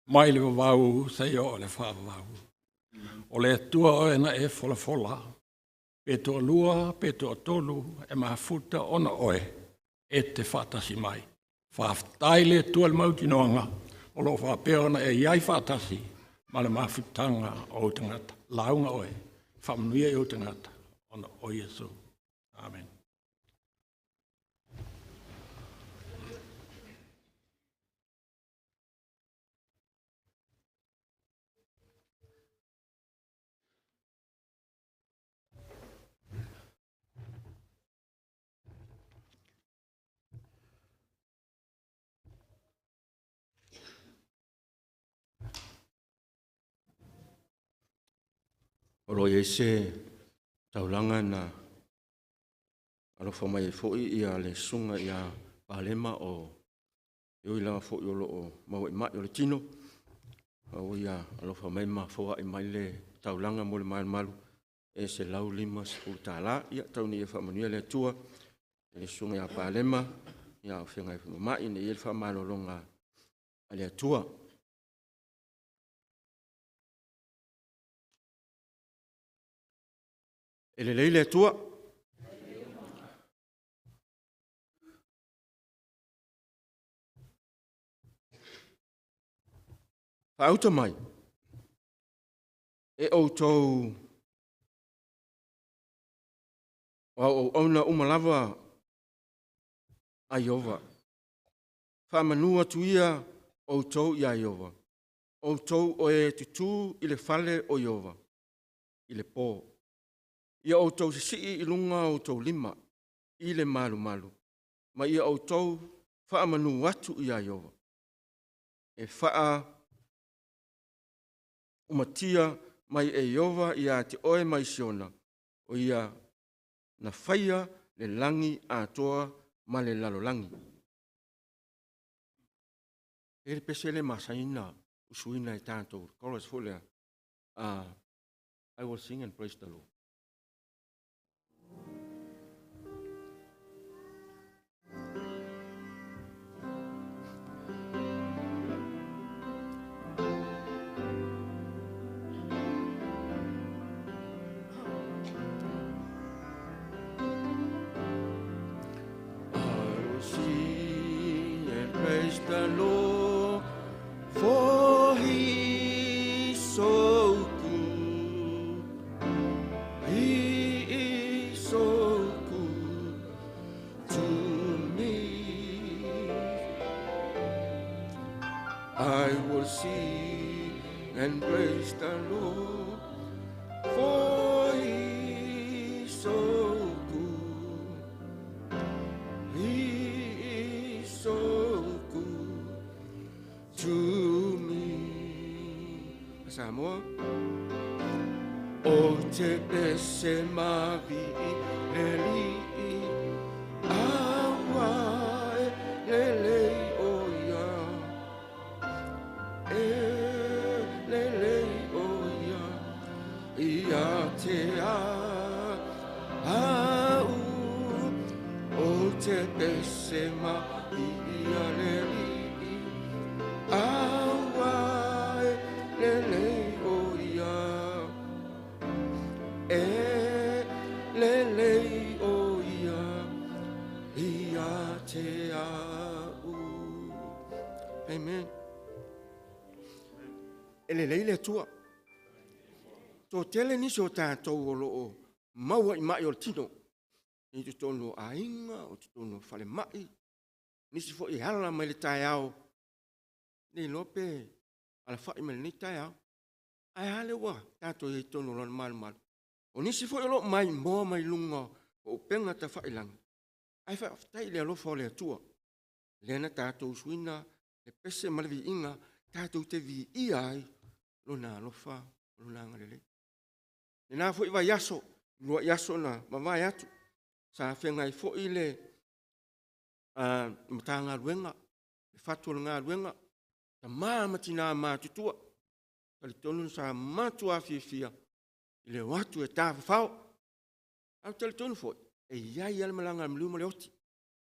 mai le vau sei o le whāwau. O le tua o ena e fola fola. Pe toa lua, pe toa tolu, e maha futa ona oe, e te whātasi mai. Whāwhtai le tua le mauti noanga, o lo whāpeona e iai whātasi, ma le mawhitanga o tangata. Launga oe, whamanuia i o tangata, ona o Iesu. Amen. Oro se taulanga na alofa mai foi ia le sunga ia palema o yo ila fo yo lo mau mai o le tino o ia alofa mai ma fo ai mai le taulanga mo le mal malu e se lau lima utala ia tauni e fa manuia le tua le sunga ia palema ia o fenga mai ne il fa malo longa ale tua ele leile tua auto mai e auto o ona umalava aiova fa manua tuia auto ia aiova auto o e tutu ile fale o iova ile po ia auto si ilunga auto lima ile malu malu ma ia auto fa manu watu ia iova e fa umatia mai e iova ia te oe mai siona o ia na faia le langi atoa ma le lalolangi e pesele masaina usuina e tanto chorus full I will sing and praise the Lord. Praise the Lord, for He is so good. He is so good to me. I will sing and praise the Lord, for He is so good. He is so to me. Samoa. O te ese mavi leli awa lele oya lele oya ia te au o te ese mavi leli awa lele oia lele oia ia te au. Amen. Ele leile tua. To tele ni so tātou o loo maua I mai o tino. Ni tu tono ainga o tu tono fale mai. Nisi fo I hala mai le tai au. Ni lope ala fai mai ni tai au. Ai hale wa tato I tono lon mal mal. O nisi fo lo mai mo mai lunga o penga ta fai lang. Ai fa tai le lo fo le tua. Le na tato suina le pese mal vi inga tato te vi I ai lo na lo fa lo na ngale. Le na fo I va yaso lo yaso na ma vai atu. Sa fenga I fo I le matanga ruenga. Le fatu nga ruenga. Ta mama tina ma tutua. Kali tonu sa matua fia. Ile watu e ta fao. Au tele tonu fo. E iai ale malanga mluma le oti.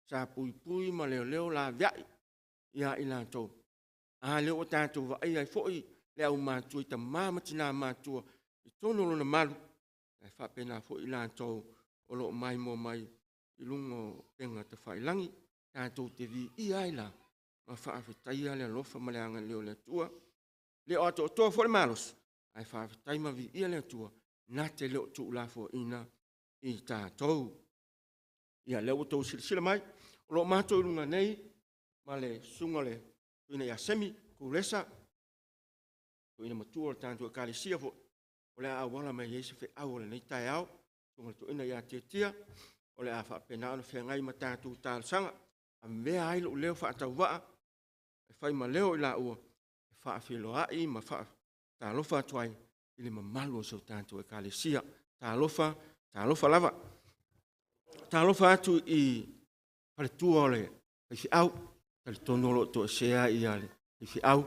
Sa pui pui ma leo leo la viai. Ia ila tau. A le o tātou wa ai fo'i le au mātua i ta māmatina mātua i tono lona malu. E whapena fo'i lātou o lo mai mo mai i lungo penga te whailangi. Tātou te vi i aila ma whaafetaia le alofa ma le anga leo le tua. Le o ato o toa fo'i malos. Ai whaafetai ma vi i le tua. Nā te leo tu ulafo ina i tātou. Ia leo tau sila mai. O lo mātou i lunga nei ma le sunga le tuina ia semi Kuresa. Tuina matua o tātou e kālesia fo. O le awala mai eise fe au le nei tai au. Tunga tuina ia tia. O le a whapena ana whengai ma tātou tālsanga. A mea ailo leo whaatau waa. E whai ma leo i la ua. E whaafilo ai ma wha tālofa atuai. Ili ma malu o sau tātou e kālesia. Tālofa lava. Tālofa atu i pare tua o le fi au. Tali tonolo to sea i ale. Fi au.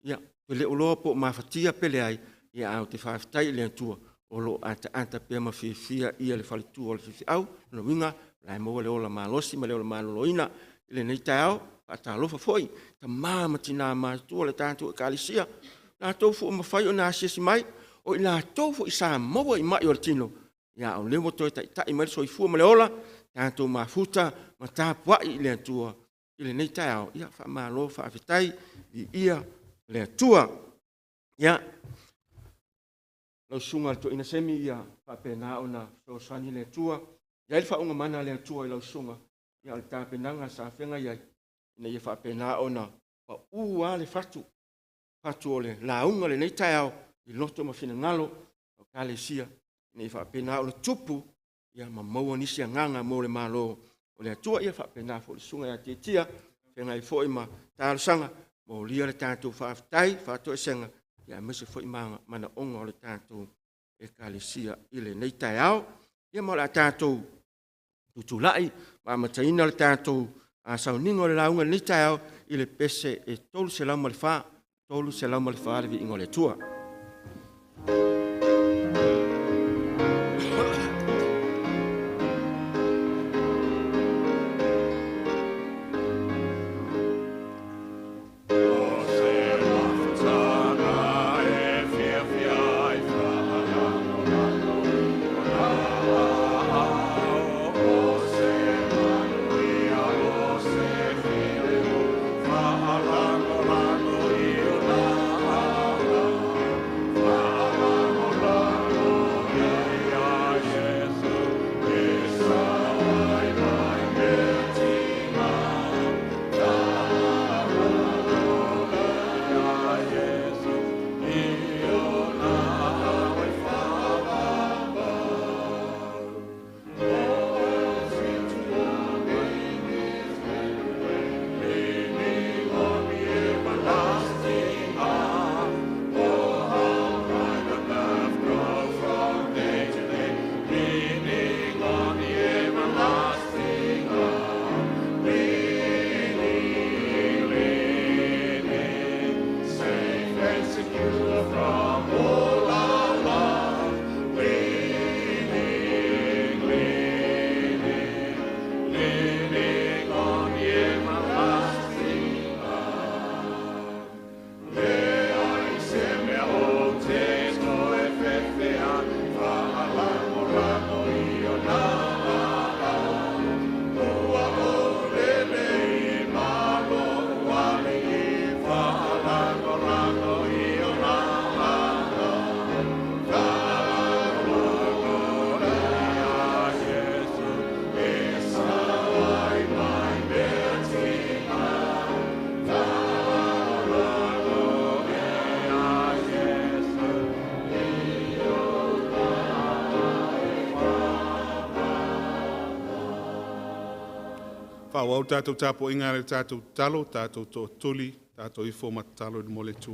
Ia. Pele uloa po mawhatia pele ai. Ia au te whaafetai le tua. O lo anta pe ma fia ia le falitua o le fi au. No winga. Lai mo le ola malosi ma le ola maloloina. Ile nei tau. Tālofa foi. Ta māmatina mātua le tātou e kālesia. Nā tau fu o mawhai o nā siasi mai. O i nā tau fu i sā maua i mai o le tino. Ia o lewa toi tai mai so i fua ma le ola. Tātou mafuta ma tāpua i le atua. Ile nei tau. Ia wha mālo whaafetai i ia le atua. Ia. Lau sunga to ina semi ia whapena o na sosani le atua. Ia ili whaunga mana le atua i lau sunga. Ia le tāpenanga sa whenga iai. Ina ia whapena o na wa ua le fatu. Fatu o le launga le nei tau. I loto ma whina ngalo. O kālesia. Ina ia whapena o le tupu. Ia ma maua nisi a nganga mo le malo. O le atua ia whapena fo le sunga ia tia. Whenga i fo i ma tālasanga. Mo lia le tātou whaafetai. Whaato e senga. Ia mese fo i mana onga o le tātou. E kālesia i le nei tau. Ia mo le tātou. Tutulai. Ma mataina le tātou. A Sauniga o le launga nei tau. I le pese e tolu se lau ma le wha. Tolu se lau ma le wha le vi ingo le tua. Whau au tātou tāpo inga le tātou talo, tātou tō tuli, tātou i fō matalo i mole tū.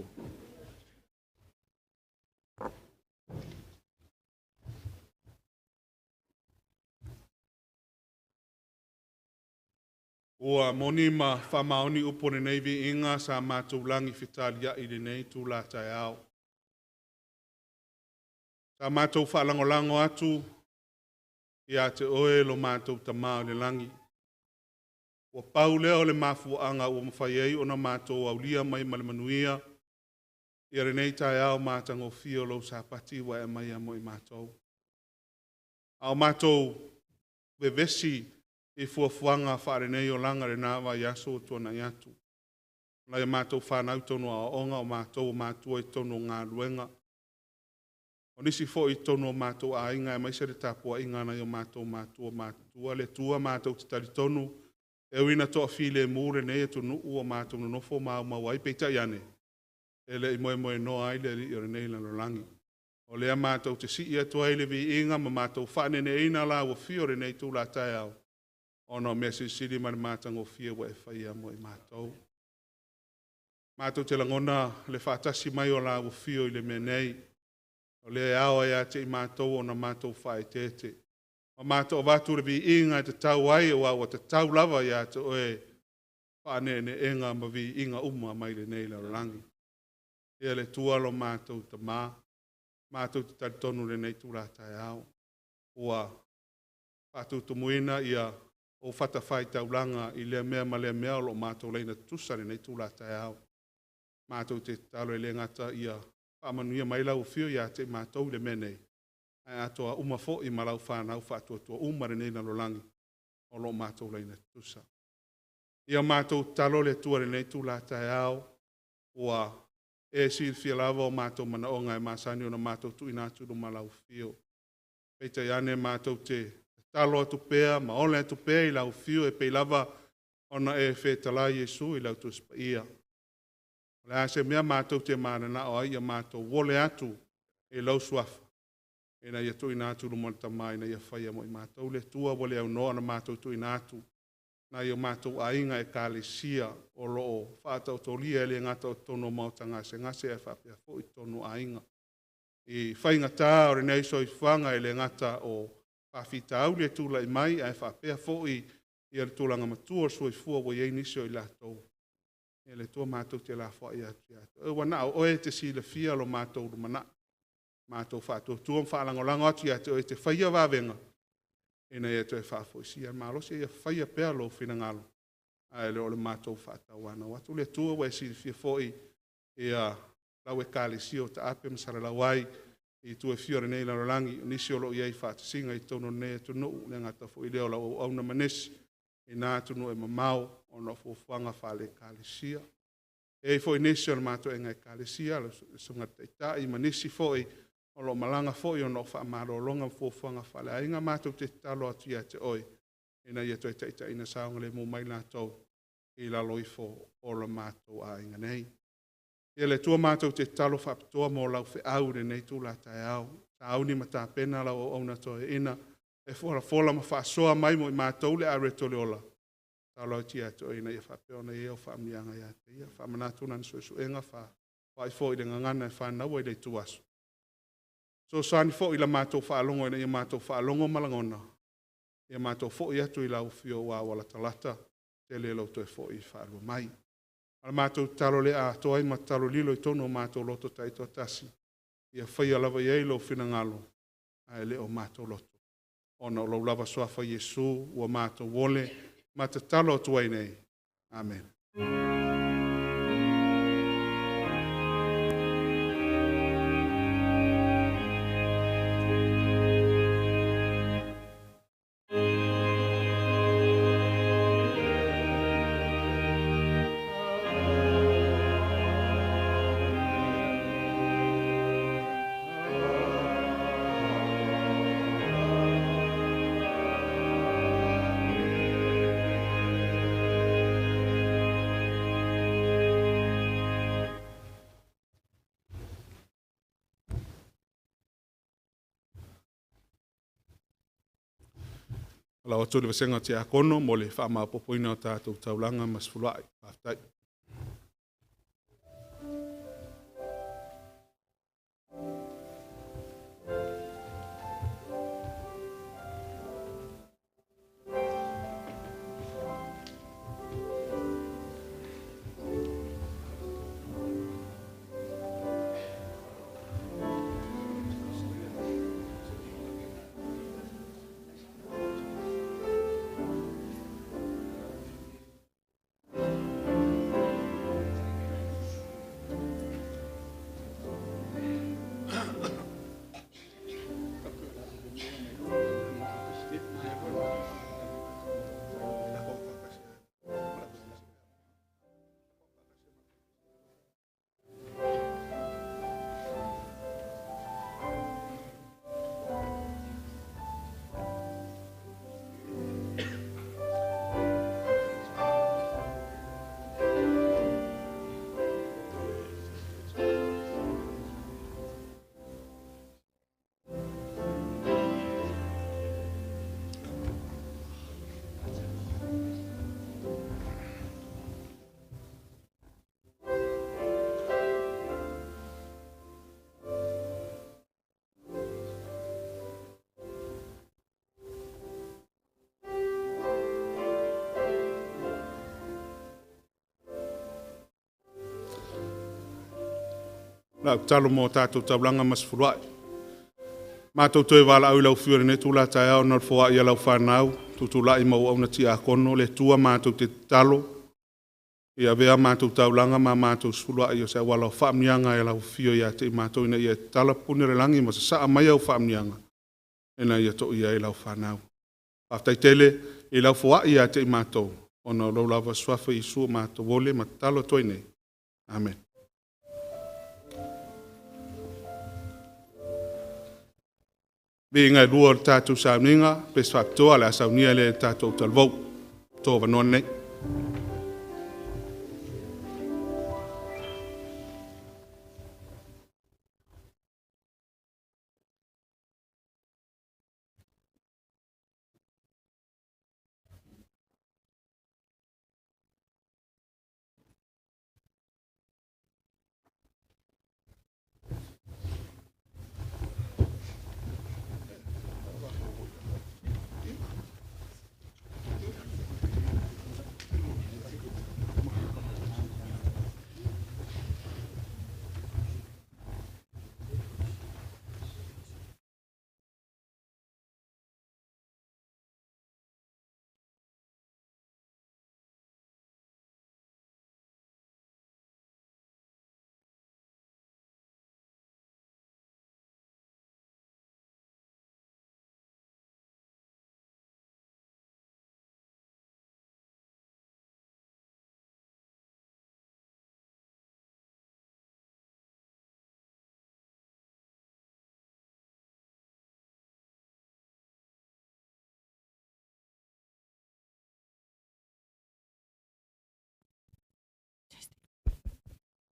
Ua monima whamaoni upone nei vi inga sa mātou langi whitalia i nei tū la tai au. Sa mātou whalangolango atu, i a te oe lo mātou tamau le langi. Ua pau lea o le mafuaaga ua mafai ai ona matou aulia mai ma le manuia ia lenei taeao matagofia o lou sapati ua e maia mo i matou. A o matou vevesi i fuafuaga faalenei o laga lenā vaiaso o tuanai atu. Na ia matou whanau tonu a onga o matou matua i tonu galuega. O nisi foʻi tonu o matou aiga e maise le tapuaʻiga na i o matou matua le tua matou tatali tonu e uina toʻafi lemu lenei e tunuu o matou nonofo maumau ai peitaʻi ane e leʻi moemoe noa ai le alii o lenei lalolagi. O lea matou te sii atu ai le viiga ma matou faaneneina lauafia o lenei tulataeao ona o mea silisili ma le matagofia ua e faia mo i matou. Matou te langona le faatasi mai o lauafia i le mea nei o le ao ia te i matou ona matou faetete. O matou o watu le viiga e te tau ai o au te tau lava ia te oe faaneneenga ma viiga uma mai lenei lalolagi. Ia le tua lo matou tamā, matou te talitonu lenei tulataeao ua faatutumuina ia o fatafai taulaga i lea mea ma lea mea o loo matou leina tutusa lenei tulataeao. Matou te talo e le ngata ia faamanuia mai lauafio ia te matou i le mea nei. Ae atoa uma foʻi ma lau fanau faatuatua uma lenei lalolagi o loo matou leina tutusa. Ia matou talo le atua lenei tulataeao ua e silifia lava o matou manaʻoga e masani ona matou tuuina atu luma laufio. Peitai ane matou te talo atu pea ma ole atu pea i laufio e pei lava ona e fetalai Iesu i lau tusipaia. Le a se mea matou te mananaʻo ai ia matou wole atu e lau suafa. E na ia tuuina atu luma le tamā ina ia faia mo i matou le tua wale aunoa na matou tuuina atu. Na ia matou aiga e kalesia o loo faataotolia e le gata o tonu o maotagase e faapea foʻi tonu aiga. I faigatā o lenei soifuaga e le gata o faafitauli e tulaʻi mai ae faapea foʻi ia le tulaga matua o le soifua ua iai nisi o i latou. E le tua matou te lafoaʻi atu ia te ua naʻo oe te silafia lo matou lumanaʻi. Matou faatuatua ma faalagolago atu ia te oe te faia vavega. Ina ia te whaafoisia malosi ia whaia pea lo finangalo. Ae leo le matou whaatauana. Watu le tua wa e silifia fo'i ia lau e kālesi o ta ape masara lawai i tu e fiore nei la rolangi nisi o lo iai whaatasinga i tono ne tunu le ngata fo'i leo lau au na manesi i nā tunu e mamau o no fuanga whale kālesia. E fo'i nisi o le matou e ngai kālesia le sunga taitai manisi fo'i o lo malanga fo'i o no whaamarolonga fuanga whale ainga matou te talo atu ia te oi. Ina ia toi taita ina saonga le mo mai nātou i la loifo o lo matou a inga nei. Ia le tua matou te talo whapitoa mo lau whi au le nei tū la tae au. Ta au ni mata pena lau o auna toi ina. E fola ma whaasoa mai mo i matou le areto le ola. Talo ati ia te oi na ia whapeona ia o whaamianga ia te ia. Whaamanatuna ni suenga whaifo i le ngangana e whanau i le tuasu. So sani fo i la matou whaalongo ina ia matou whaalongo malangona. Ia matou fo i atu i lau fio wa wala talata. Te le lau toi fo i whaalua mai. Ala matou talo le a toai ma talo lilo i tono matou loto taito tasi. Ia whaia lava iei lo fina ngalo. Ai le o matou loto. Ona o lau lava soafa Yesu ua matou wole. Mata talo tuai nei. Amen. La o tōle wasenga te akono mo le whaama popoina o tātou taulanga mas fulai. Pātai. La talo mo tātou taulanga masfurai. Mātou toi wala au lau whiore ne tūla tai au nor fua ia lau whanau. Tutula i mau au na tia kono le tua mātou te talo. Ia vea mātou taulanga ma mātou sfulua i o se wala o whaamnianga e lau whio ia te mātou ina ia tala punere langi ma se saa mai au whaamnianga. Ena ia to ia i lau whanau. Aftai tele i lau fua ia te mātou. Ona lau lava swafa i sua mātou wole ma talo toi nei. Amen. Be ngai lua tātou Sauniga, pe whaktoa le Saunia le tātou talvau. Tō wanoa nei.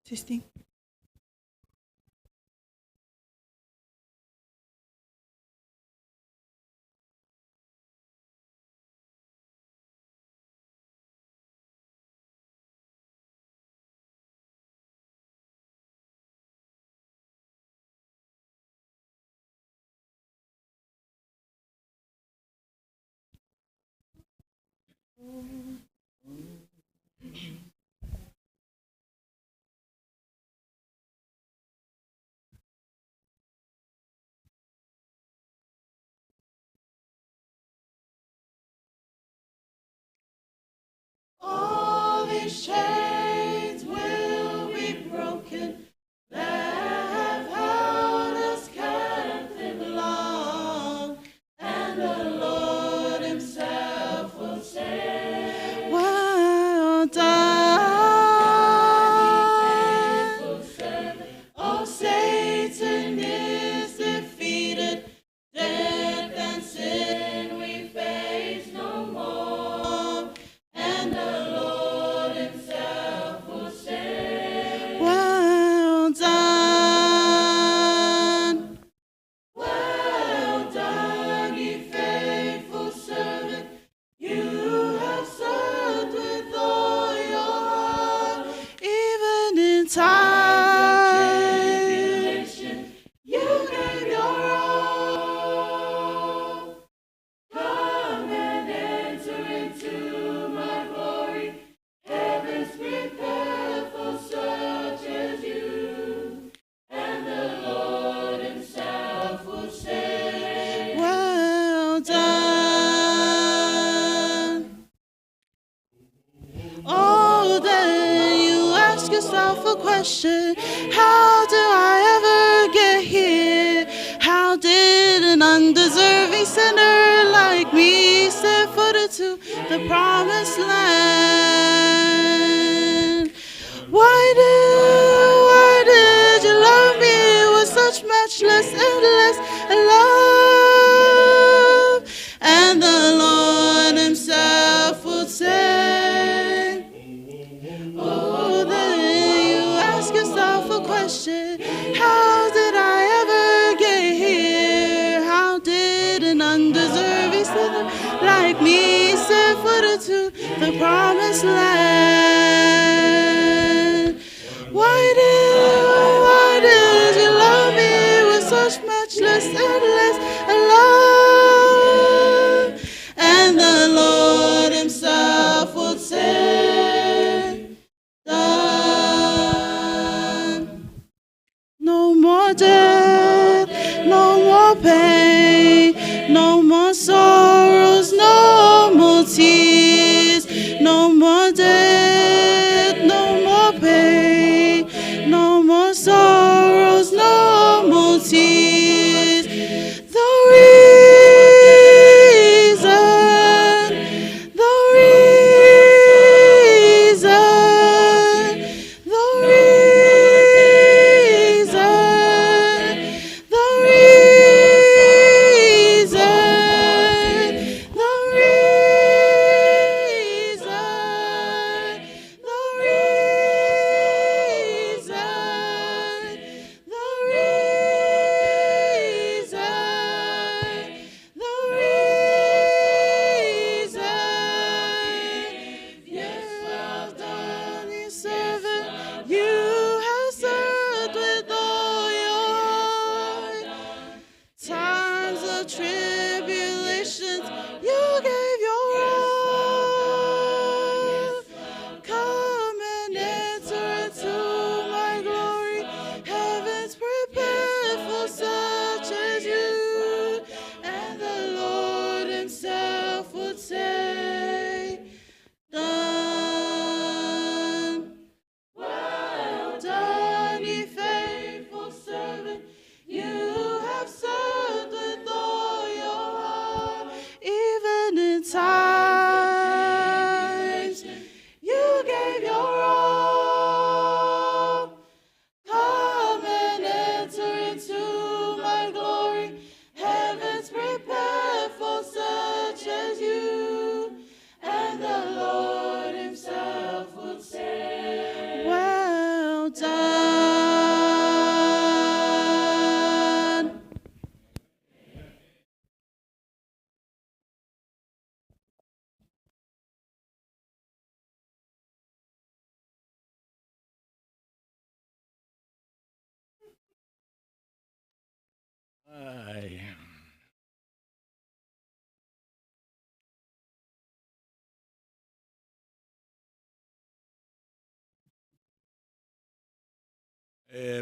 Testing. All these chains will be broken that have held us captive long, and the Lord Himself will say, well done. Oh, Satan is defeated, death and sin we face no more. And the Lord Himself will say, well done, ye faithful servant. You have served with all your heart, even in times of tribulation. You gave your all. Come and enter into my glory. Heaven's prepared for such as you. And the Lord Himself will say, well done. Oh, then you ask yourself a question. How do I ever get here? How did an undeserving sinner like me step foot into the promised land? Why did you love me with such matchless, endless love? And the Lord Himself would say, oh, then you ask yourself a question. How did I ever get here? How did an undeserving sinner like me step foot into the promised land? Why did you love me with such matchless, endless love? And the Lord Himself would say, done. Ai.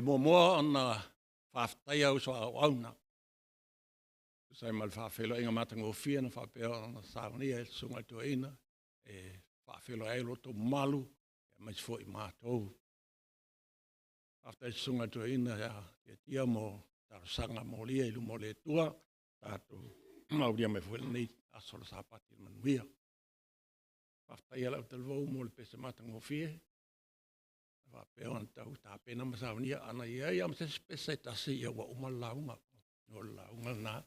Moa ona whaftai au so au auna. Sai mal whawhelo inga matango fia na whapea ona Sauniga sunga tua ina. Whawhelo ai roto malu, mais fo I mātou. Whaftai sunga tua ina ya tia mo tarusanga mo lia ilu mo le tua. Tātou mauria me fuela nei asola sapati manuia. Whaftai ala utalvau mo le pese matango fia. Whapea ona tau tāpena ma Sauniga ana ia am se pese tasi ia wa umalaunga. No launga na.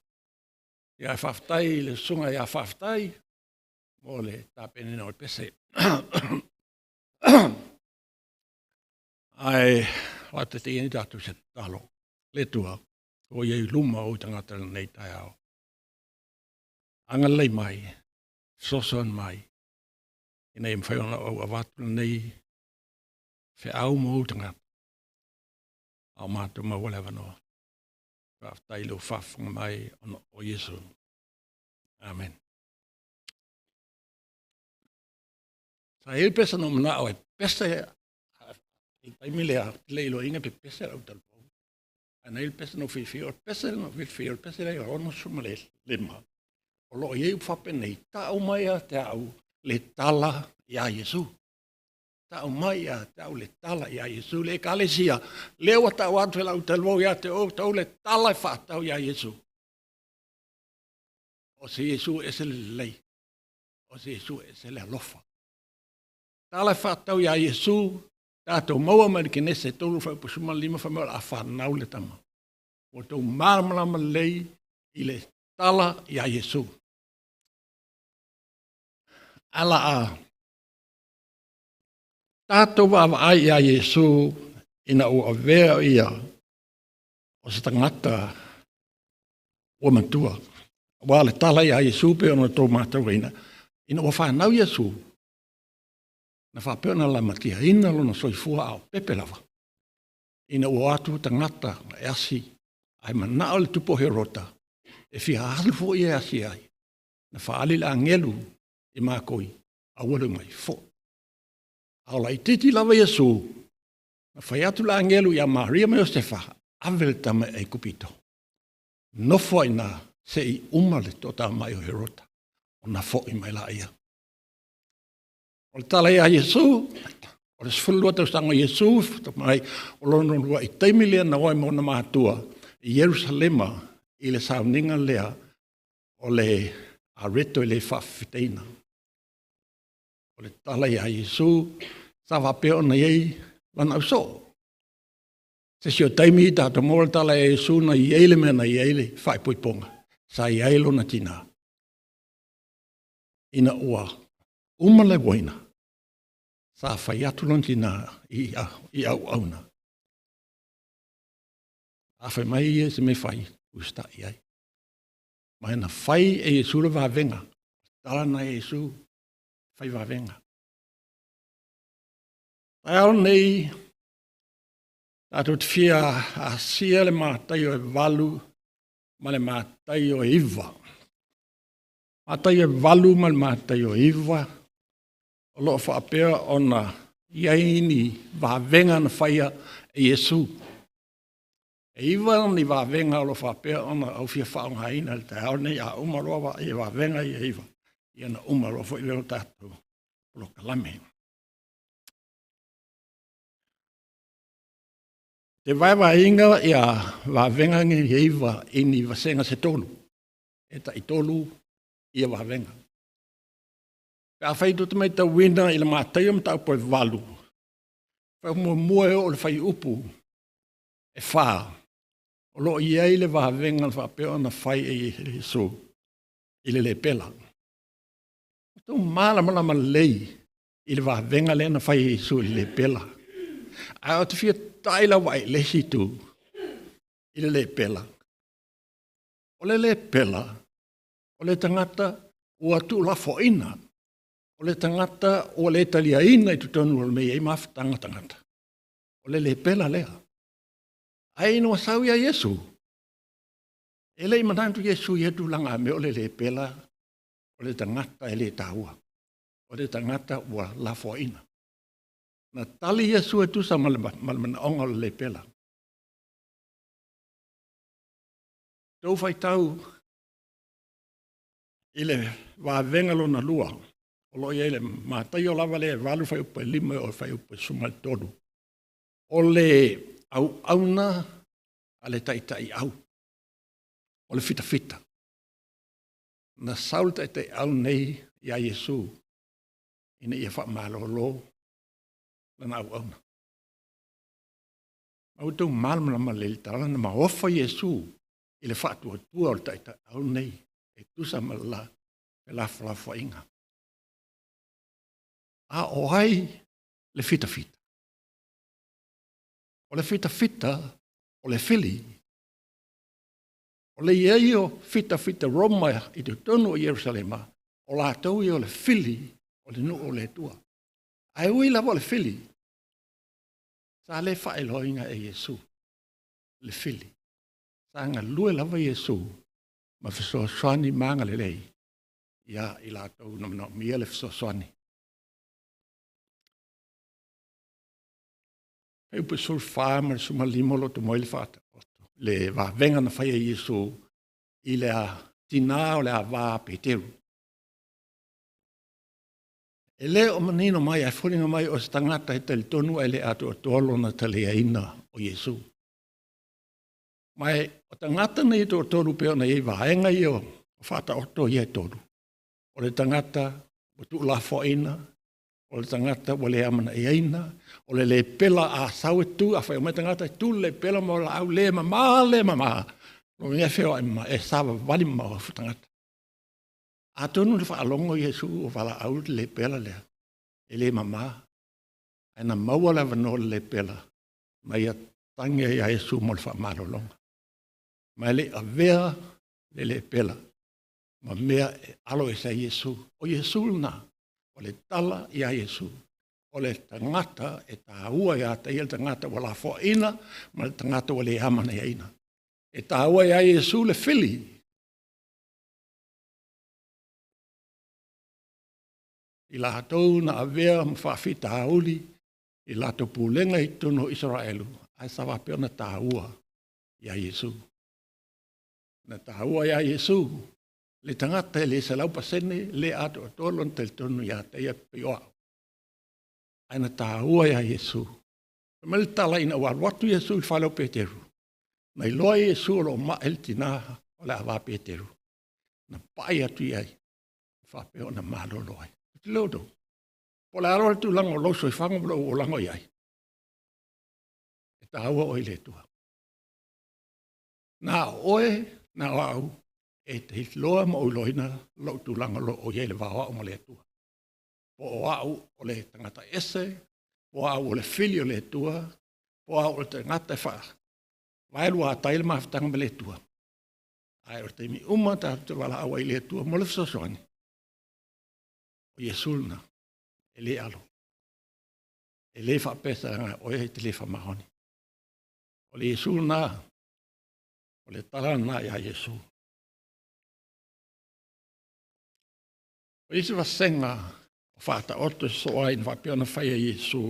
Ia whaftai le sunga ia whaftai. Mo le tāpena no pese. Ai, wate te ini tātou se talo. Le tua. O iei luma o tangata nei tai au. Angalei mai. Soson mai. Ina im whaiona o awatu nei. Fe au mo o tangata. Au mātou mawalewa noa. Whaftai lo whafunga mai o Yesu. Amen. Sa il pesa no mna o e pesa I taimilea leilo inga pe pesa au talpo. Ana il pesa no fifi o pesa no fifi o pesa le ono sumale lema. O lo ye fape nei ta o mai a te au le tala ia Yesu. Ta o mai a te au le tala ia Yesu le kalesia. Le o ta o atu la au talpo ia te o tau le tala fa tau ia Yesu. O se Yesu es el lei. O se Yesu es el alofa. Tala fa tau ia Yesu. Tātou maua mai ki nese tolu whai pusuma lima whamau a whanau le tama. O tau māramalama lei I le tala I a Yesu. Ala a tātou wawa ai I a Yesu ina o a vea ia o se tangata o mantua. Wa le tala I a Yesu pe ona tō mātou reina. Ina o whanau Yesu. Na whapena la matia ina lona soifua ao pepe lava. Ina ua atu tangata e asi ai manao le tupo he rota. E whiha halfo I e asi ai. Na whaali la angelu I mākoi a walu mai fo. Ao la I titi lava Yesu. Na whai atu la angelu I a Maria me Josefa avel tama e kupito. Nofo ina se I umale tota mai o he rota. O na fo I mai la ia. O le tala ia Yesu, o le sifulua tau sanga Yesu, mai o lono lua I taimilia na wai mona mātua I Yerusalema I le Sauniga lea o le areto I le whawhiteina. O le tala ia Yesu, sa wapeo na iei wana uso. Se si o taimi I tātou mō le tala ia Yesu na ieile mea na ieile whaipoiponga. Sa ieilo na tina. Ina ua. Umale waina. Sa whai atu lontina I au auna. A whai mai e se me whai usta I ai. Mai na whai e Yesu le wawenga. Tala na Yesu whai wawenga. Ai au nei tātou te whia a sia le mātai o e walu ma le mātai o e iwa. Mātai o e walu ma le mātai o e iwa. O loo whaapea o na iaini wawenga na whaia e Yesu. E iwa ni wawenga o loo whaapea o na au fia whaonga ina le te hao nei a umaroa e wawenga I iwa. Ia na umaroa fo I leo tātou o lo kalame. Te waiwa inga ia wawenga ngi iwa ini wasenga se tolu. E ta I tolu ia wawenga. Pea whai tu te mai tau wina I le mātai o mtau po e walu. Whai mua o le whai upu e whaa. O lo I ei le wawenga na whapea na whai e Yesu I le pela. Tau malama lei I le wawenga le na whai Yesu I le pela. Ai o te whia taila wai le hitu I le pela. O le pela, o le tangata ua tu la foina. O le tangata o le talia ina I tutonu o le mei mafutanga tangata. O le pela lea. Ai no sau ia Yesu. E lei manantu Yesu ia tulanga me ole le pela, ole tangata e le taua. Ole tangata ua la foina. Na tali Yesu e tu sa malmana onga le pela. Tau fai tau, ile wa vengalo na lua. Olo ia ile mātai o lava le walu fai upa lima o fai upa sumal tolu. O le au auna a le taitai au. O le fita fita. Na saul taitai au nei ia Yesu. Ina ia wha malolo. Lana au auna. Au tau malmana ma le tala na ma ofa Yesu. Ile wha tua tua o le taitai au nei. E tusa ma la. E la flafa inga. A oai le fita fita. O le fita fita, o le fili. O le iaio fita fita Roma i te tonu o Jerusalema, o la tau i o le fili, o le nu o le tua. Ai ui lava o le fili. Sa le whaeloinga e Yesu. Le fili. Sa nga lue lava Yesu, ma fiso soani manga le lei. Ia i la tau namna mia le fiso soani. Hei pe sul fama le suma limolo to moile fata. Le va venga na fai Yesu i le a tina o le a va peteru. E le o manino mai, ai furinga mai o stangata e tali tonu e le ato o tolo na tali aina o Yesu. Mai o tangata na i to tolu peo na i vaenga i o fata oto i e tolu. O le tangata o tu la foina, o le tangata o le amana i aina, o le pela a sau e tu, a whai o me tangata tu le pela mo la au le mama. No mea wheo e sawa wali ma o tangata. A tonu le whaalongo Yesu o wala au le pela lea. E le mama. E na maua le vano le pela. Mai a tangia i a Yesu mo le whaamalolonga. Mai le a vea le pela. Ma mea e alo e sa Yesu. O Yesu na. O le tala i a Yesu. O le tangata e tāua i a te il tangata wala foina. Ma le tangata wale amana i aina. E tāua i a Yesu le fili. I la hatou na avea mwhawhita hauli, i la to pulenga i tono Israelu, ai sawa peo na tāua ia Yesu. Na tāua ia Yesu, le tangata le se laupa sene, le ato atolon te tono ia te ia pioa. Ai na tāua ia Yesu. Mele tala ina warwatu Yesu i whalau Peteru. Na i loa Yesu o lo mael tinaha o le awa Peteru. Na pai atu iai, whapeo na malolo ai. Lodo. Po le aro tu lango loso i whango bro o lango iai. E tāua o i le tua. Nā oe, nā au, e te hit loa ma o loina lo tu lango lo o iai le wawa o ma le tua. Po o au o le tangata ese, po au o le fili o le tua, po au o le tangata e wha. Wailu a taile maafitanga ma le tua. Ai o te mi umata te wala awa i le tua mo le fisosoani. O Yesulna. E le alo. E le wha pesa o e te le wha mahoni. O le Yesu nā. O le tala nā ia Yesu. O isi wa senga o whata oto so ai na whapiona whaia Yesu.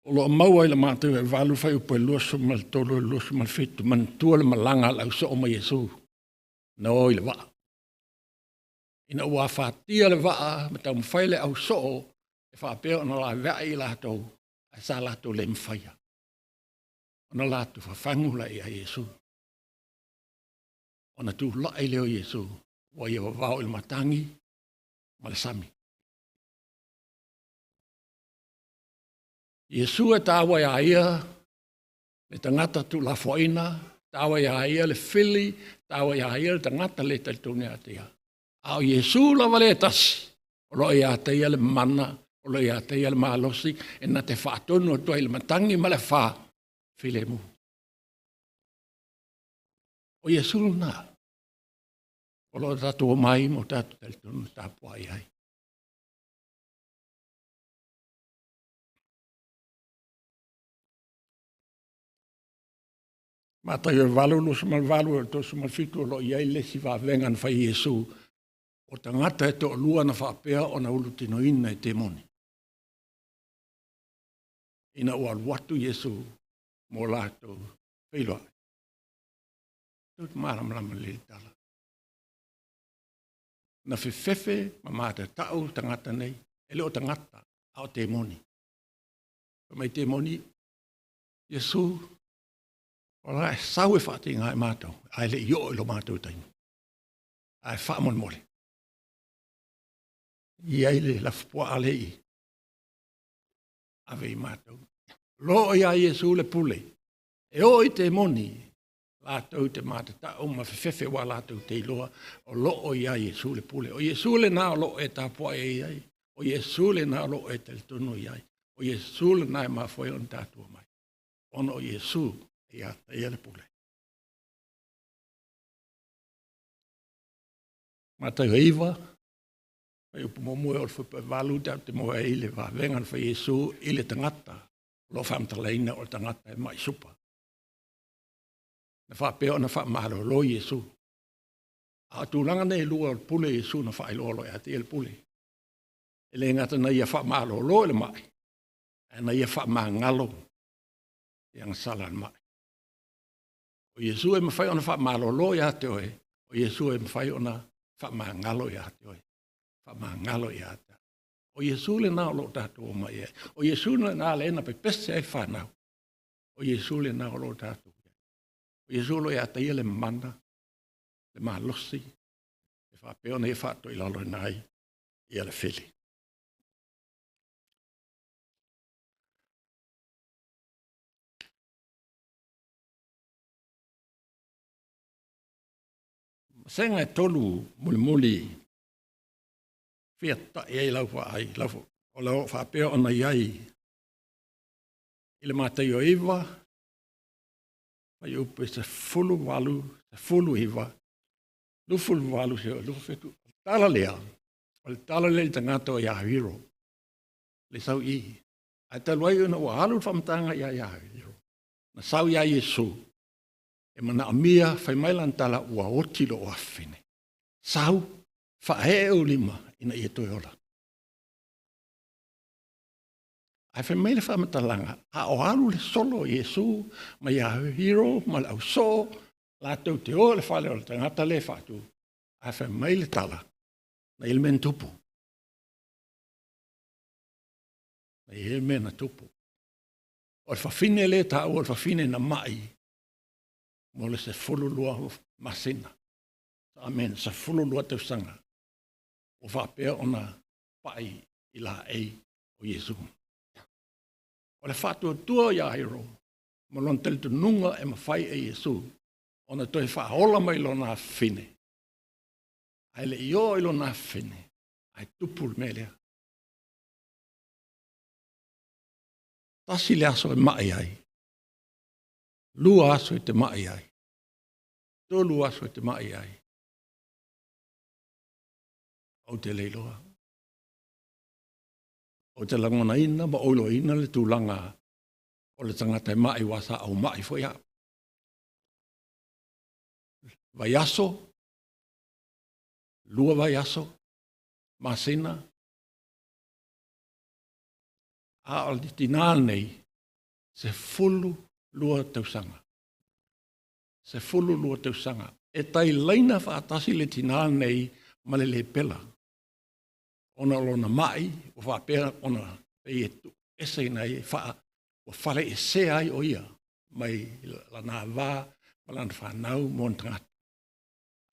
O lo maua i la mātou e walu whai upo e luosu mal tolo, luosu mal fitu, man tua le malanga lau so o ma Yesu. Na o i le waa. Ina ua whatia le waa, ma tau mwhaile au so o, e whapeo na la vea i lato, a sa lato le mwhaia. Ona lato whawhangula i a Yesu. Ona tu lai leo Yesu, wa ia wawao il matangi, ma le sami. Yesu e tāwa ia ia, le tangata tu la foina, tāwa ia ia le fili, tāwa ia ia le tangata le taltone atia. Ao Yesu la valetas, o lo ia te ia le mana, o lo ia te ia le malosi, e na te whaatono tua il matangi ma le wha, file mu. O Yesu na, o lo tatu o mai mo tatu taltone tapua iai. Mata yo valu lo sumal valu to sumal fitu lo ia ile si va vengan fa Yesu. O tangata e to lua na whapea o na ulutino ina e te moni. Ina ua watu Yesu mo lato Failauga. Tut maram lama le tala. Na fefefe ma mata tau tangata nei, ele o tangata ao te moni. Mai te moni, Yesu, ora e sau e whati ngā e mātou, ai le io e lo mātou tainu. Ai whaamon mole. Iai le la fupua ale i. Ave i mātou. Lo ia Yesu le pule. E o i te moni, lātou te mātou tau ma fefefe wa lātou te iloa, o lo ia Yesu le pule. O Yesu le nā lo e tāpua e iai. O Yesu le nā lo e te tunu iai. O Yesu le nā e mawhoi on tātua mai. Ono o Yesu e a te ia le pule. Mātou iwa, mai upu momoe o le fupa walu tau te moa e ile wa vengan fa Yesu ile tangata. Lo whamtaleina o tangata e mai supa. Na whapea o na whamahalo lo Yesu. A tūlanga nei lua o pule Yesu na whailolo e a te ele pule. Ele ngata na ia whamahalo lo ele mai. E na ia whamahangalo. Yang salan mai. O Yesu e mawhai o na whamahalo lo e a te oe. O Yesu e mawhai o na whamahangalo e a te oe. Whamahangalo e a te. O Yesu le nā lo tātou o mai e. O Yesu le nā le ena pe pese e whanau. O Yesu le nā lo tātou. O Yesu lo e a teia le mana, le malosi, e whapeo ne e whato i lalo nai, i ale whili. Senga e tolu muli fiata e lau wha ai, o lau whapeo ona iai. I le mātai o iwa, mai upe se fulu walu, se fulu iwa, lu fulu walu se lu fetu. Tala lea, o le tala lea tangata o Iahiro, le sau i. Ai taluai una ua halu whamtanga ia Iahiro. Na sau ia Yesu, e mana amia whai mailan tala ua otilo o awhine. Sau, whae o lima ina i e toi ola. Ai whai meile whamatalanga, a o alu le solo Yesu, ma Iahiro, ma le au so, la tau te o le whale o le tangata le whatu. Ai whai meile tala, na ilmen tupu. Na ilmen na tupu. O le whawhine le tau, o le whawhine na mai, mo le se fululua masina. Amen, se fululua tau sanga. O whapea ona pai i la ei o Yesu. O le whatua tua Iahiro, mo lon telitu nunga e mawhai e Yesu, ona toi whaola mai lona whine. Ai le io i lona whine, ai tupul melea. Tasi le aso e mai ai. Lua aso e te mai ai. Tolu aso e te mai ai. O te leiloa. O te langona ina, ma oilo ina le tūlanga o le tangata e mai wasa au mai fo ia. Vai aso, lua vai aso, masina, a o le tina nei, se fulu lua tausanga. Se fulu lua tausanga. E tai leina whaatasi le tina nei ma le pela. Ona lona mai, o whapea ona e tu ese nei wha, o whare e se ai o ia, mai la nā wā, ma lana whanau montangata.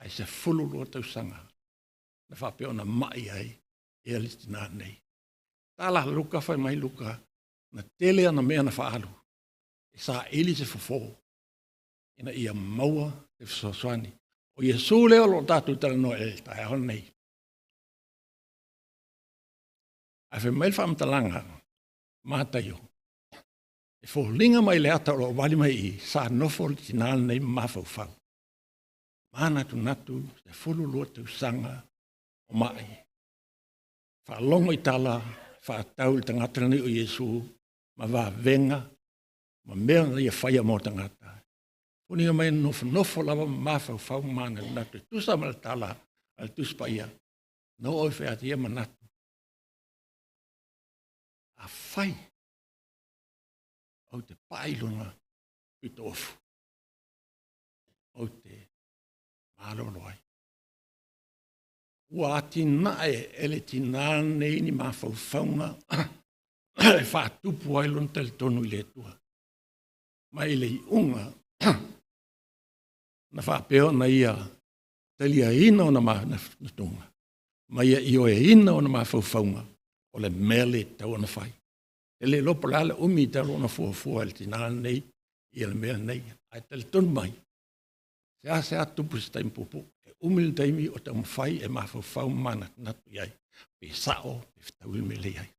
Ai se fulu lua tausanga, na whapea ona mai ai, e alitina nei. Tala luka whai mai luka, na tele ana mea na whaalu, e sa eli se fofo, ina ia maua e fsoswani. O Yesu leo lo tatu tala no e tae hon nei. Ai whi meil whamtalanga, mātaio. E wholinga mai le ata o wali mai i sa nofo li tinana nei mawhau. Mana tu natu, se fulu lua tu sanga o mai. Whalongo i tala, whaatau i tangata ni o Yesu, ma wā venga, ma mea na ia whaia mō tangata. Kuninga mai nofo lava mafau mana natu. Tusa mal tala al tuspa ia. No oi fe atia manatu. A fai. Au te pailunga pito ofu. Au te maloloai. Ua atina ele tina nei ni mafau faunga. E whātupu ailon tali tonu le tua. Mai le unga. Na whapeo na ia talia ina o na maa na tunga. Mai ia io e ina o na maa faufaunga. O le mele tau na whai. E le lopo lale umi talo na fuafua le tina nei. Ia le mele nei. Ai tali tonu mai. Se a tupu se taimpupu. E umil taimi o tau mwhai e maa faufau mana natu iai. Pe sao, pe whtauil me le iai.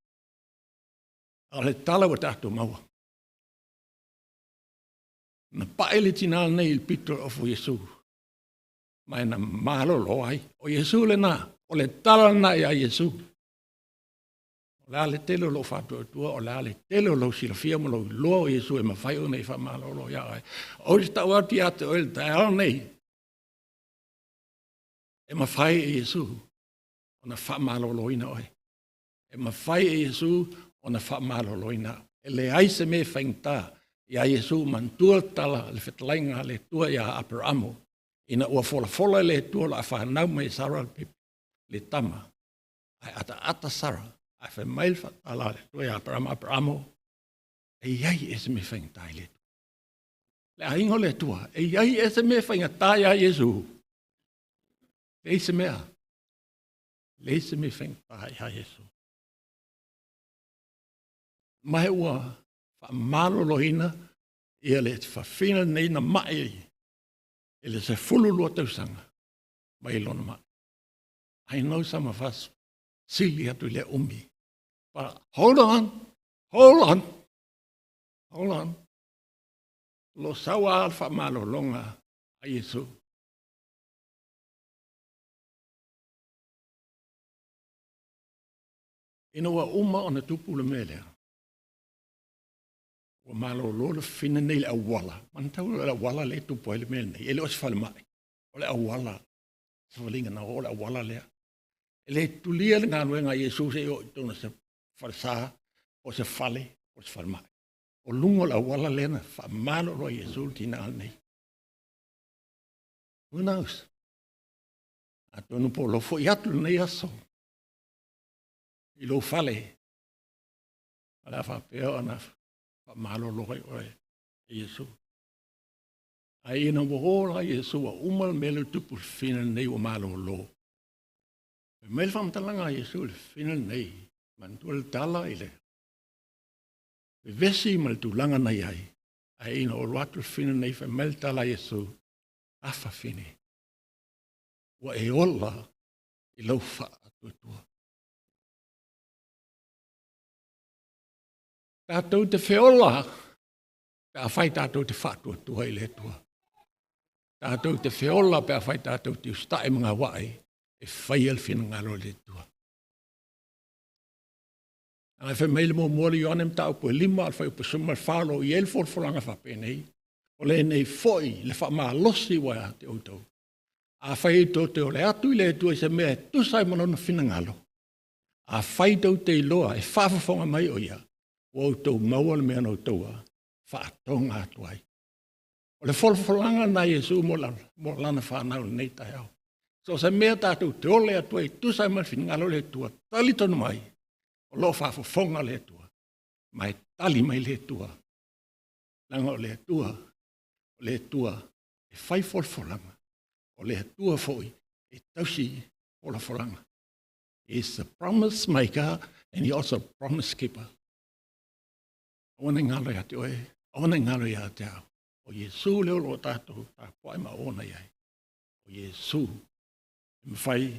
A le tala wa tātou maua. Na paele tina nei il pito o Yesu. Mai na malolo ai. O Yesu le na. O le tala na ia Yesu. O la le telo lo fatua tua. O la le telo lo silafia mo lo loa o Yesu e mawhai o nei wha malolo ia ai. O le tau ati ate o le tae nei. E mawhai e Yesu. O na wha malolo ina oi. E mawhai e Yesu. O na wha malolo ina. E le aise me whaingta. Ia Yesu mantua tala le whetalainga le tua ia Abramo. Ina ua fola le tua la whanau mai Sarah le tama. Ai ata Sarah. Ai whemail whatala le tua ia Abramo. E iai ese me whaingtai le tua. Le aingo le tua. E iai ese me whaingtai ia Yesu. Le ese mea. Le ese me whaingtai ia Yesu. Mai ua malolo ina, ia le whawhina nei na mai, e le se fululu o tausanga, mai lona mai. I know some of us silly atu le umi. But hold on. Lo sawa alfa malo longa a Yesu. Ina wa uma ona tupu le melea. Wa malo lo le fina nei le awala. Man tau le awala le tupu le mele nei. Ele os fale mai. O le awala. Sawalinga na o le awala lea. Ele tulia le nganuenga Yesu se o tona se falsa o se fale o se fale mai. O lungo le awala lena fa malo lo Yesu tina nei. Who knows? A tonu po lo fo iatu nei aso. I lo fale. Ala fa peo ana malo loi oe Yesu. Ai ina wohola Yesu a umal mele tupu fina nei o malo lo. Mel fam talanga Yesu le fina nei man tul tala ile. Vesi mal tulanga na ai. Ai ina o watu fina nei fa mel tala Yesu afa fini. Wa e ola I lo fa tua. Tātou te whiola, pēr whai tātou te whātua tua I le tua. Tātou te whiola, pēr whai tātou te ustai mga wai, e whai alwhina ngaro le tua. Ang whai meile mō mōri yonem tāu po lima, al whai upasuma whālo I elfor wholanga whapēnei, o le nei whoi, le wha mā losi wai a te outou. A whai tō te ole atu I le tua I se mea tusai manona whina ngalo. A whai tau te iloa, e whawhawhonga mai o ia. O tau maua le mea no taua, whaatonga atu ai. O le wholwholanga na Yesu mo lana whanau nei tai au. So se mea tātou te ole atu ai, tusai man whingalo le tua, tali tonu mai, o lo whawhawhonga le tua, mai tali mai le tua. Langa o le tua, e whai wholwholanga, o le tua foi, e tausi o la wholanga. He's the promise maker, and he also promise keeper. Ona ngalo ia te oe, ona ngalo ia te au. O Yesu leo lo tātou, tā poai ma ona iai. O Yesu, mwhai,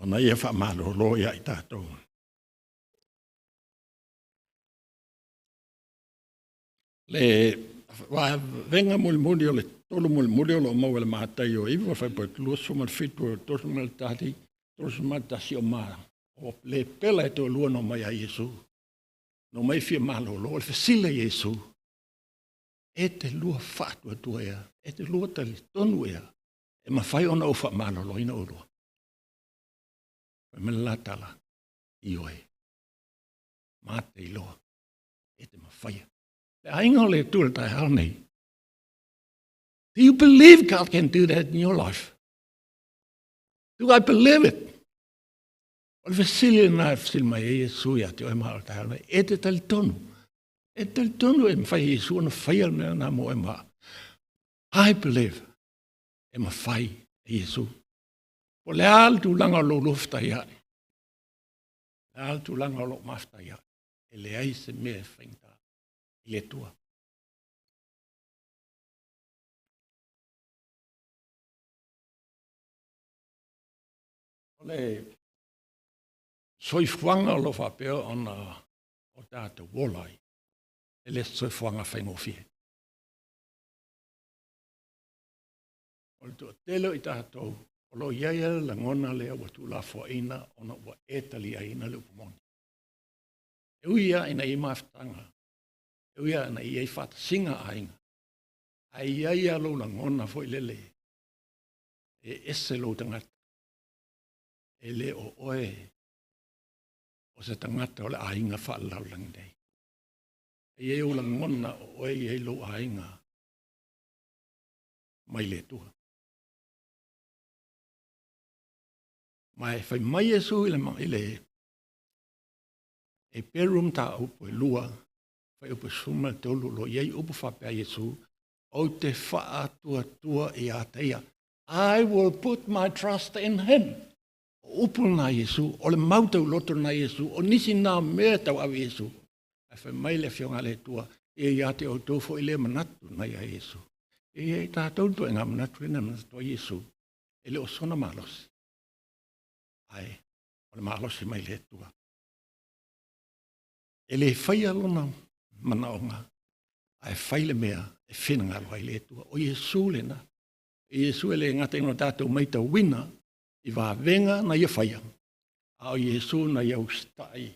ona ia wha malo lo ia I tātou. Le, wa venga muli o le tolu muli o lo mau le mātai o iwa whai po lua sumal fitu o tosu mal tāti, tosu mal tasi o maa. O le pela e to lua no mai a Yesu. No mai fia malo lo le fasile Yesu. e te lua whātua tua ea, e te lua tali tonu ea, e mawhai ona o wha malolo ina urua. Me la tala, i oe, mā te iloa, e te mawhai. Le ainga le tūra tai hao nei. Do you believe God can do that in your life? Do I believe it? O le whesili na e whesili mai e Jesu ia te oe maa tai hao nei, e te tali tonu. E tali tonu e mwhai Jesu ana whaial mea nā mo e maa. I believe e mawhai e Jesu. O le al tu langa lo lofta ia. Le al tu langa lo mafta ia. E le ai se mea whainta. I le tua. O le soifuanga lo whapea ona o tātou wolai. E le soifuanga whaingofie. O le tua telo i tātou. O lo iaia la ngona lea wa tu la foina ona wa etali aina le upumoni. E uia ina i maftanga. E uia ina i ei fata singa ainga. Ai iaia lo la ngona fo ilele. E ese lo tangata. E le o oe. O se tangata o le ainga fa lau lang nei. E ei o la ngona o oe i ei lo ainga. Mai le tua. Mai fai mai Jesu ile ma ile e perum ta upo lua fai upo suma tolu lo ye upo fa pe Jesu o te fa tua e atea. I will put my trust in him. Upo na Jesu o le mauta loto na Jesu o nisi na me tau a Jesu. Ai fai mai le fionga le tua e ia te o tofo ile manatu na ia Jesu. E ta tonto e nga manatu ina manatu Jesu. Ele o sona malos. Ai, o le mahalosi mai le tua. E le whaia lona manaonga, ai whaile mea e whenanga loa i le tua. O Jesu le na. E Jesu le ngata ino tātou meita wina i wā venga na ia whaia. A o Jesu na iau stai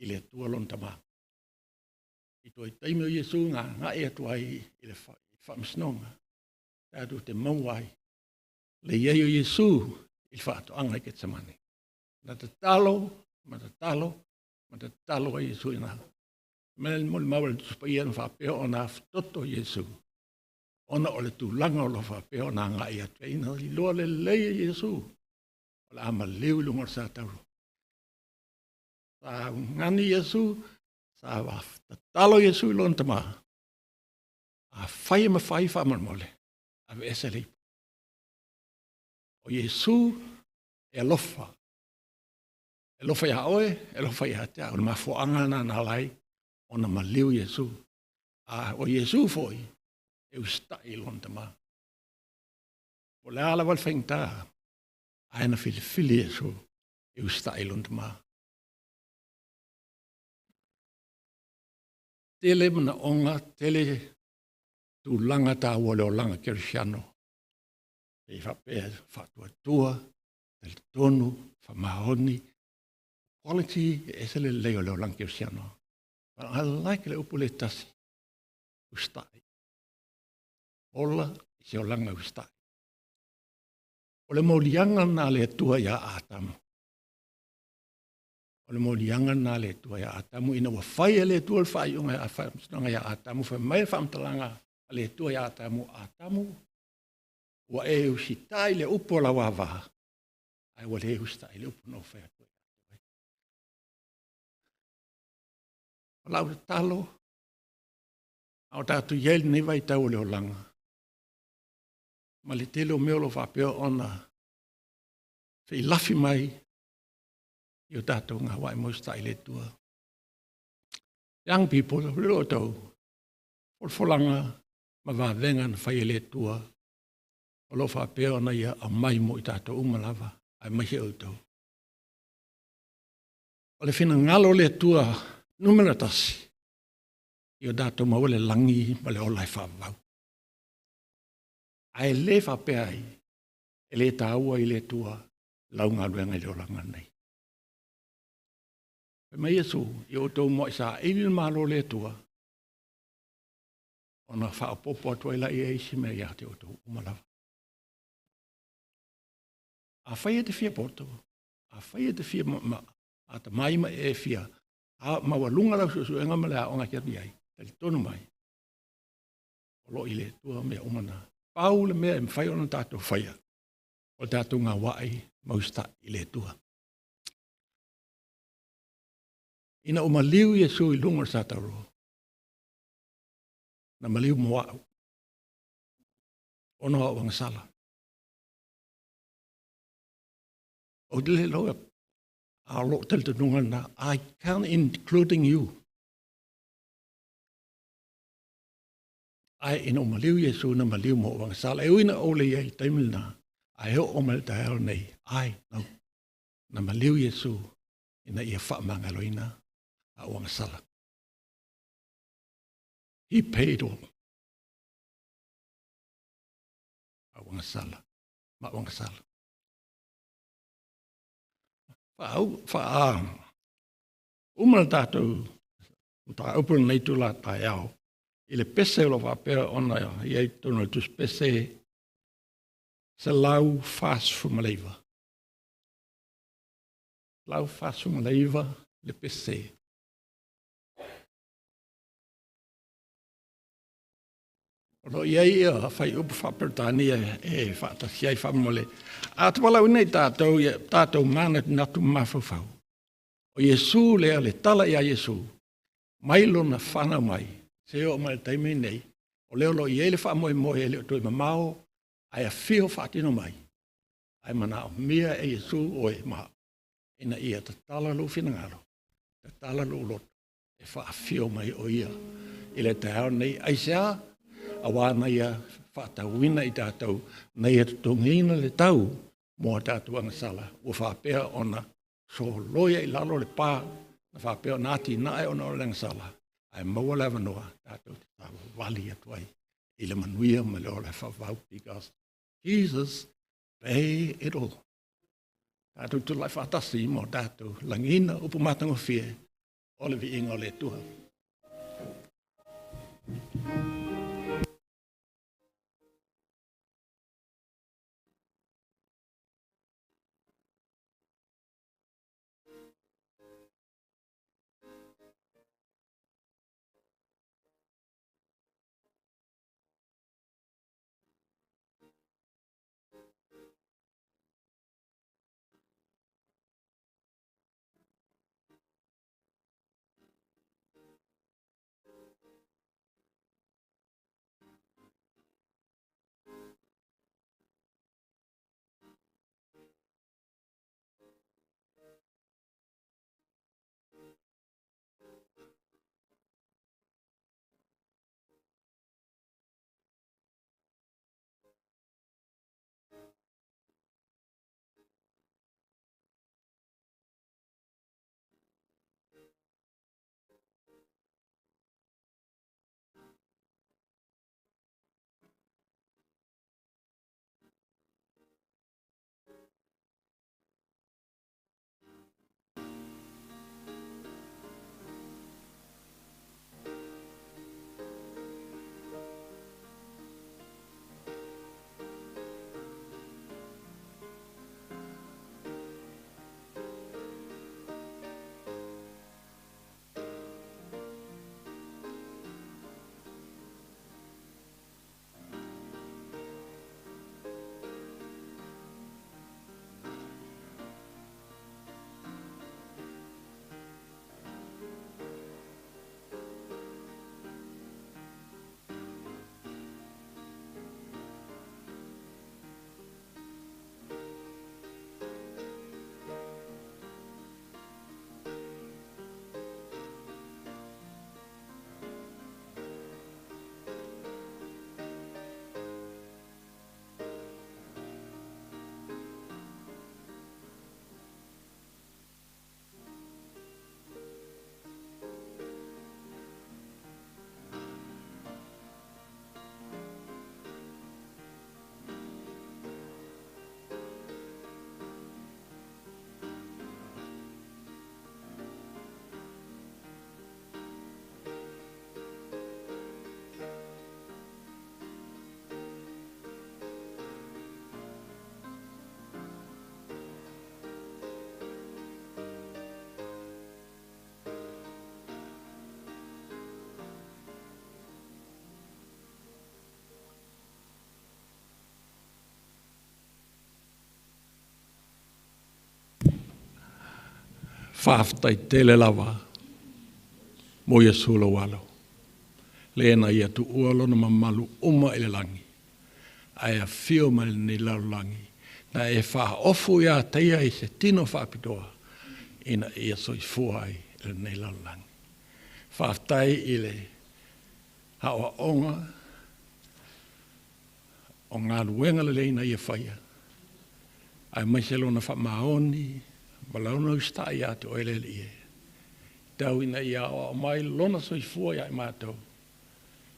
i le tua lona tama. I toi taimi o Jesu ngā e atua i le whamisnonga. Tātou te mauai. Le iei o Jesu i le whaatoanga i ke tamane. Ma te talo a Jesu ina. Mele mole maua le tuspaiana whapeo o nā toto Jesu. Ona o le tūlanga o lo whapeo nā ngā ia tueina. I loa le leia Jesu. O le ama leu lunga sa tauru. Sa ngani Jesu. Sa talo Jesu i lona tama. A whai ma whai whaman mole. A ve ese leipo. O Jesu e alofa. E lofa ia oe, e lofa ia tea. O le mafuanga na lai, o na maliu Jesu. O Jesu foi, e ustai lon tama. O le ala wal whaingta, aina fili Jesu, e ustai lon tama. Tele mana onga, tele tu langa ta wale o langa kerisiano. E whapea, whatua tua, tele tonu, whamahoni, quality is a little leo lang kirsiano. But I like le upule tasi. Ustai. Ola is yo lang ustai. Ole molianga na le tua ya atamu. Ole molianga na le tua ya atamu ina wa fai le tua fai unga afa snanga ya atamu fa mai fam talanga le tua ya atamu. Wa e usitai le upola wava. Ai wa le ustai le upono fa. Lau talo, au tātu iel ni vai tau leo langa. Ma le telo meo lo whapeo ona, whi lafi mai, i o tātou ngā wai mosta i le tua. Young people, leo tau, folanga, ma wā venga na whai le tua, o lo whapeo ona ia a mai mo i tātou umalawa, ai mahi au tau. O le whina ngalo le tua, numera tasi. I o dato mawale langi ma le olai whawau. Ai le whapea ai, e le tāua i le tua, launga luenga i le olanga nei. E mai Jesu, i o tau mo i sa eili malo le tua, Ona whaapopo atua ila ia isi mea ia te o tō umalawa. A whaia te whia poto. A whaia te whia a ta maima e whia. A maua lunga lau susu e ngamale a onga kia ai. Tali tonu mai. O lo i le tua mea umana. Pau le mea e mwhai ona tātou whaia. O tātou ngā waai mausta i le tua. Ina o maliu Yesu i lunga sa taro. Na maliu moa. Ono o wangasala. O dile loa. A lo tel te nunga na. I can't including you. Ai ina o maliu Yesu na maliu mo o wangasala. E uina o le iei taimil na. Ai ho o mal ta heo nei. Ai no. Na maliu Yesu. Ina ia wha mangaloina. A wangasala. He paid all. A wangasala. Ma wangasala. Wha umal tātou. Ta upun nei tula ta iau. I le pese o lo whapea ona iei tono tus pese. Se lau fas fumaleiva. Lau fas fumaleiva le pese. Olo iei a whai upu whapertani e whaatasiai whamole. A te wala unei tātou mana natu mawhawhau. O Yesu lea le tala ia Yesu. Mailo na whana mai. Se o mai taime nei. O leo lo iei le whamoe moe e leo tui mamao. Ai a whio whaatino mai. Ai mana o mea e Yesu o e maa. Ina ia ta tala lu whinangaro. Ta tala lu lot. E whaafio mai o ia. Ile te hao nei aisea. A wāna ia whaatauina i tātou. Nei e tungina le tau. Mua tātou angasala. O whapea ona. So loia i lalo le pā. Na whapea nāti nae ona o le angasala. Ai maua lewa noa. Tātou te tāwa wali atuai. I le manuia ma leo le whawau. Because Jesus pay it all. Tātou tu lai whatasi mo tātou langina upu matango fie. Ole vi inga o le tuha. Whaftai tele lava. Mo Iesu lo walo. Lena ia tu ualo na mamalu uma ele langi. Aia fio ma ni laulangi. Na e wha ofu ia teia i se tino whapitoa. Ina ia soi fuai ele nei laulangi. Whaftai ile hawa onga o ngā ruenga le leina ia whaia. Ai mai se lona wha maoni, malauna ustai atu o ele ie. Tau ina ia o mai lona soi fuai ai mātou.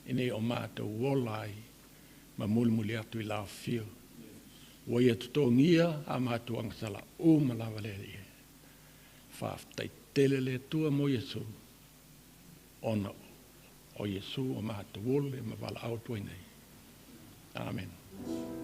Ine o mātou wolai ma muli atu i lao fio. Wai atu tongia a mātou angasala o malawa le ie. Whaftai tele le tua mo Iesu. Ona o Iesu o mātou wole ma wala au tuai nei. Amen.